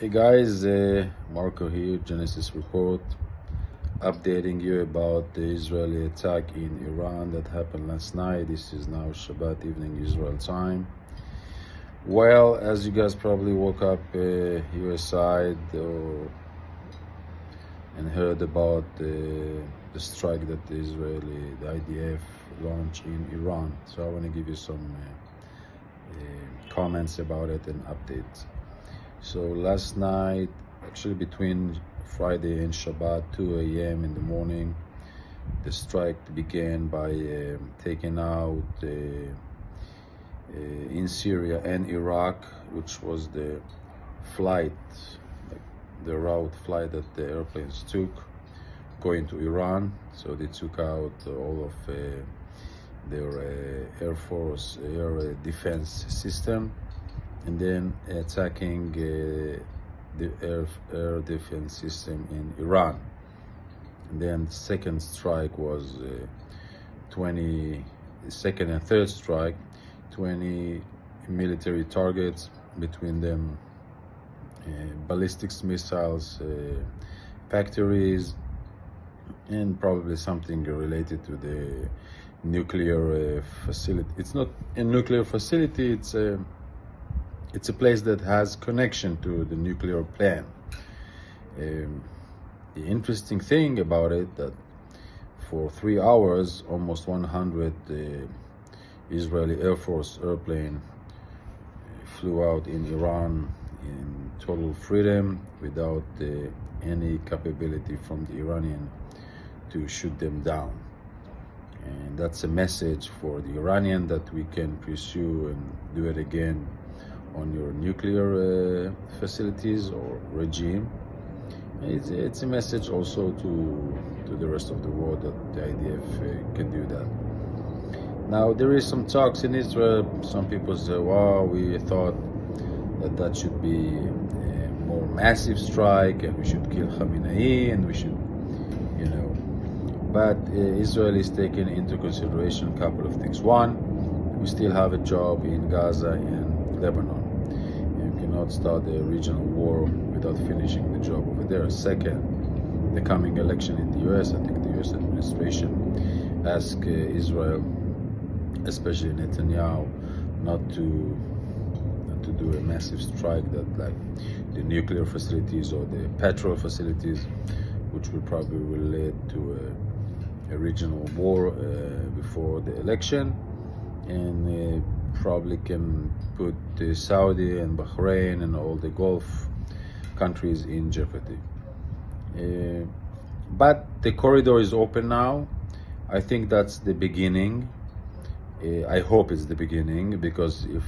Hey guys, Marco here, Genesis Report, updating you about the Israeli attack in Iran that happened last night. This is now Shabbat evening Israel time. Well, as you guys probably woke up US side and heard about the strike that the IDF launched in Iran. So I want to give you some comments about it and updates. So last night, actually between Friday and Shabbat, 2 a.m. in the morning, the strike began by taking out in Syria and Iraq, which was the flight, like the route flight that the airplanes took going to Iran. So they took out all of their Air Force air defense system, and then attacking the air defense system in Iran. And then the second strike was 22nd and third strike, 20 military targets, between them ballistics missiles, factories, and probably something related to the nuclear facility. It's not a nuclear facility, it's a place that has connection to the nuclear plant. The interesting thing about it, that for 3 hours, almost 100 Israeli Air Force airplane flew out in Iran in total freedom, without any capability from the Iranian to shoot them down. And that's a message for the Iranian that we can pursue and do it again on your nuclear facilities or regime. It's a message also to the rest of the world that the IDF can do that. Now, there is some talks in Israel. Some people say, wow, we thought that should be a more massive strike, and we should kill Khamenei, and we should, but Israel is taking into consideration a couple of things. One, we still have a job in Gaza and Lebanon. You cannot start a regional war without finishing the job over there. Second, the coming election in the US, I think the US administration asked Israel, especially Netanyahu, not to do a massive strike that, like the nuclear facilities or the petrol facilities, which will probably lead to a regional war before the election, and probably can put Saudi and Bahrain and all the Gulf countries in jeopardy. But the corridor is open now. I think that's the beginning. I hope it's the beginning, because if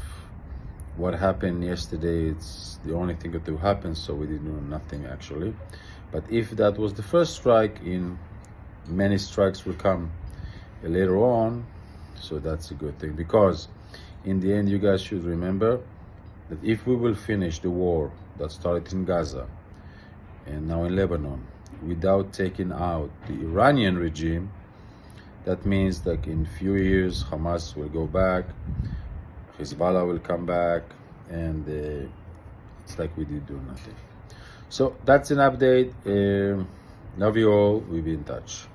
what happened yesterday, it's the only thing that will happen, so we didn't know nothing actually. But if that was the first strike, in many strikes will come later on, so that's a good thing. Because in the end, you guys should remember that if we will finish the war that started in Gaza and now in Lebanon without taking out the Iranian regime, that means that in few years Hamas will go back, Hezbollah will come back, and it's like we did do nothing. So that's an update. Love you all. We'll be in touch.